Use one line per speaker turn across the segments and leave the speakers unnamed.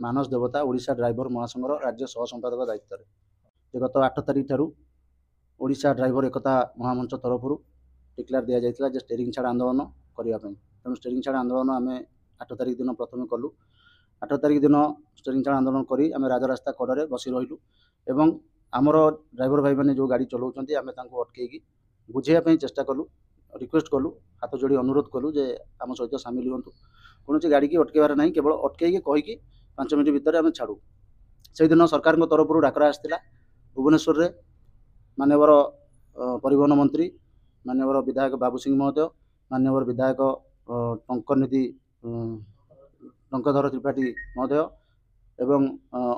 मानस देवता ओडिशा ड्राइवर महासंघर राज्य सह संपादक दायित्व गत 8 तारिख ठारू ओडिशा ड्राइवर एकता महामंच तरफ डिक्लेयर दि जाइए जे स्टेरिंग छाड़ आंदोलन करने तेणु स्टेरिंग छाड़ आंदोलन आम 8 तारिख दिन प्रथम कलु 8 तारिख दिन स्टेरिंग छाड़ आंदोलन करी आम राजरास्ता कड़े बसी रहिलु एवं आमर ड्राइवर भाई मैंने जो गाड़ी चलाउछन्ती आम बुझेगी बुझाइवाई चेष्टा कलु रिक्वेस्ट कलु हाथ जोड़ी अनुरोध कलु जे आम सहित सामिल हूँ कौन गाड़ी की अटकेबार ना केवल अटकई कहीकि 5 मिनट भितर आम छाड़ू से दिन सरकार तरफ डाकरा आसाला भुवनेश्वर में मानवर परिवहन मंत्री मानवर विधायक बाबू सिंह महोदय मानवर विधायक टंकधर त्रिपाठी महोदय एवं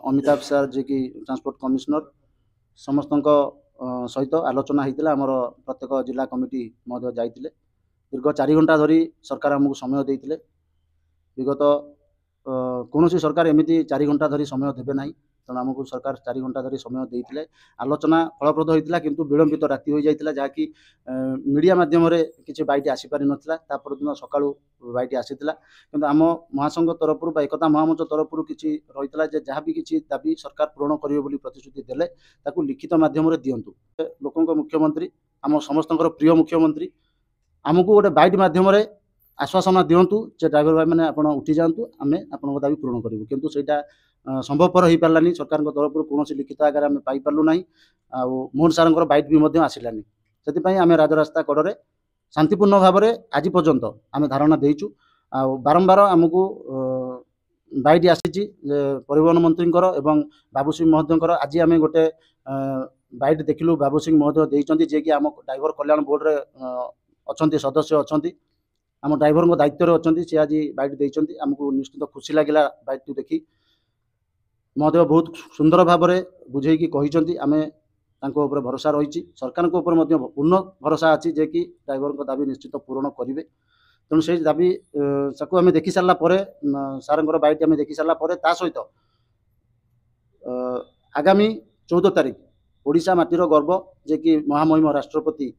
अमिताभ सार जी की ट्रांसपोर्ट कमिश्नर समस्त सहित आलोचना होता आमर प्रत्येक जिला कमिटी महोदय जाइए दीर्घ 4 घंटा धरी सरकार आमको समय देते विगत कौन सरकार एमती 4 घंटा धरी समय देवे ना तेणु आमको सरकार 4 घंटा धरी समय देते आलोचना फलप्रद होता किंतु विलंबित राति हो जाता जहाँकि मीडिया मध्यम किसी बाइट आसीपारि नाला दिन सका बाइट आसीला किंतु आम महासंघ तरफ एकता महामंच तरफ किसी रही जहाँ भी किसी दाबी सरकार पूरण करेंगे प्रतिश्रुति देले ताकू लिखित माध्यम दिंतु लोकों मुख्यमंत्री आम समस्त प्रिय मुख्यमंत्री आमको गोटे बाइट मध्यम आश्वासना दिंतु जे ड्राइवर भाई मैंने आप उठी जातु आम आपन दाबी पूरण करूँ किंतु सेटा संभवपर हो पारानी सरकार तरफ कौन लिखित आकार आम पाइलु ना आ मोहन सार बाइट भी आसलानी से आम राजरास्ता कड़े शांतिपूर्ण भाव में आज पर्यंत आम धारणा देचु आ बारंबार आमको बाइट आसी परिवहन मंत्री एवं बाबू सिंह महोदय आज आम गोटे बाइट देखिलु बाबू सिंह महोदय देइचंती जे कि आम ड्राइवर कल्याण बोर्ड रे अछंती सदस्य अछंती आम ड्राइवर दायित्व रे अछंती से आज बाइट देइचंती आमको निश्चित खुशी लगिला बाइट देखी महोदय बहुत सुंदर भाव में बुझेकी कही आम तांको भरोसा रही सरकार पूर्ण भरोसा अच्छी जे कि ड्राइवर दाबी निश्चित पूरण करेंगे तेणु से दाबी साकू आम देखी सारापर सार बाइट आम देखी सारापर सहित आगामी 14 तारिख ओडिशा माटीर गर्व जे कि महामहिम राष्ट्रपति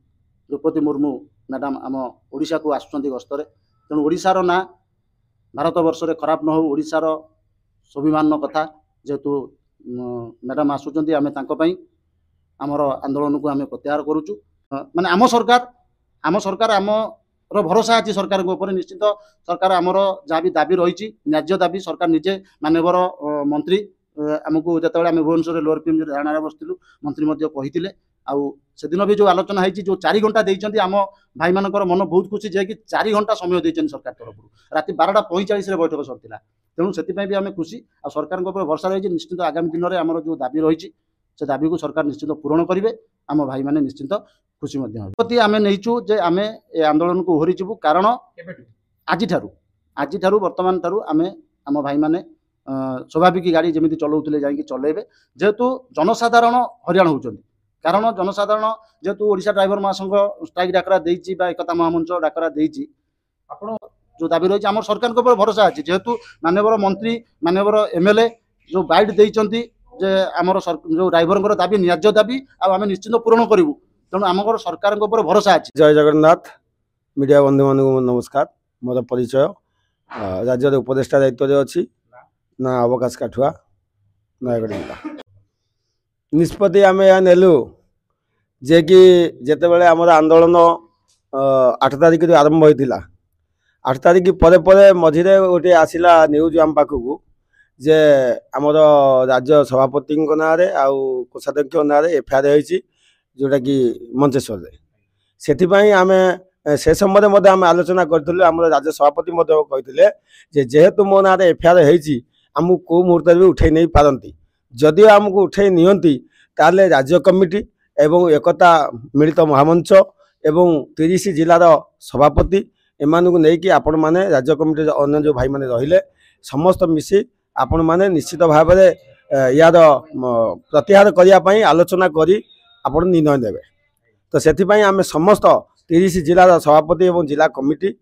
द्रौपदी मुर्मू मैडम आम ओडिशा को आसुचंती गस्तरे तेणु ओडिशार ना भारत वर्ष रे खराब न हो ओडिशार स्वाभिमान कथा जेहेतु मैडम आसुचंती आम तांको आमर आंदोलन को आम प्रत्याहार करुचु माने आम सरकार आमर भरोसा अच्छी सरकार ऊपर निश्चित सरकार आमर जहाँ भी दाबी रही न्याज्य दाबी सरकार निजे मानवर मंत्री आमको जो आम भुवनेश्वर लोअर पीएम धारणा बसलु मंत्री कही आउ से दिन भी जो आलोचना है जो 4 घंटा देइचंती आम भाई मानकर मन बहुत खुशी जे कि 4 घंटा समय देइचंती सरकार तरफ राति 12:45 बैठक सरथिला तेणु से भी आम खुशी आ सरकार भरोसा रही निश्चित आगामी दिन में आमर जो दाबी रही से दाबी को सरकार निश्चित पूरण करेंगे आम भाई मैंने निश्चित खुशी प्रति आम नहींचु जे आम ए आंदोलन को ओहरीचु कारण आज वर्तमान ठारू आम आम भाई मैंने स्वाभाविक गाड़ी जमी चलाऊे जा चलेबे जेहेतु जनसाधारण हरियाण होती कारण जनसाधारण जेहेतु ओडिशा ड्राइवर महासंघ स्ट्राइक डाकरा देइछि बा एकता महामंच डाकरा देइछि आपण जो दाबी रही आम सरकार भरोसा अच्छी जेहेतु मानवर मंत्री मानवर एमएलए जो बाइट देइचंती जे आमर जो ड्राइवर दाबी न्याज्य दाबी आम निश्चित पूरण करूँ तेणु आम सरकार भरोसा अच्छी।
जय जगन्नाथ मीडिया बंधु मान नमस्कार मोर परिचय राज्य उपदेष्टा दायित्व अच्छी ना अवकाश काठुआ नयगढ़ जिला निष्पत्ति आम या नेलु जे कि जेते बेले आमर आंदोलन 8 तारिख आरंभ होता 8 तारिख पर मझिरे गोटे आसला न्यूज आम पाखक जे आमर राज्य सभापति ना कोषाध्यक्ष ना एफआईआर होती जोटा कि मंचेश्वर से आम से समय आम आलोचना करूँ आम राज्य सभापति कहते जेहेतु मो ना एफआईआर होती आमको कौ मुहूर्त भी उठे नहीं पारती जदि आमको उठे नियंती ताले राज्य कमिटी एवं एकता मिलित महामंच एवं 30 जिलार सभापति एमान को लेकिन आपण माने राज्य कमिटी अन्य जो भाई माने रहिले समस्त मिसी आपण माने निश्चित भाव में यार प्रत्याहार करने आलोचना करी आपण निर्णय देवे तो से आम समस्त 30 जिलार सभापति एवं जिला कमिटी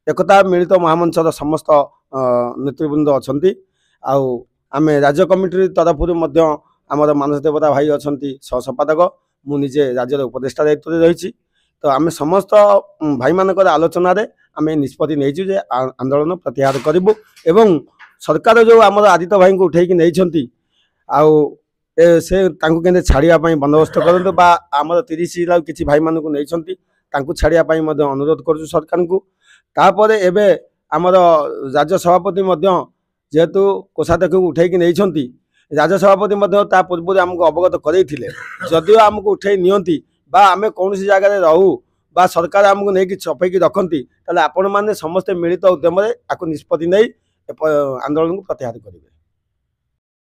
एकता मिलित महामंचर समस्त नेतृवृंद अच्छा आम राज्य कमिटी तरफ आमर मानस देवता भाई अच्छा सह संपादक मुझे राज्य उपदेष्टा दायित्व रही तो आम समस्त भाई मान आलोचन आम निष्पत्ति नहीं आंदोलन प्रत्याहार करूँ एवं सरकार जो आम आदित्य भाई को उठेकी नहीं से केंद्र छाड़िया बंदोबस्त करते आमर 30 जिला किसी भाई मानक नहीं छाड़िया अनुरोध कर सरकार को तापर एवं आमर राज्य सभापति जेहेतु कोषाध्यक्ष को उठेकी नहीं राज्य सभापति पूर्व आमको अवगत करते जदिव आमको उठे नियंती आम कौन जगह रहू बा सरकार आमको नहीं चपेकी रखती आपण मैंने समस्ते मिलित उद्यम निष्पत्ति नहीं आंदोलन को प्रत्याहार करेंगे।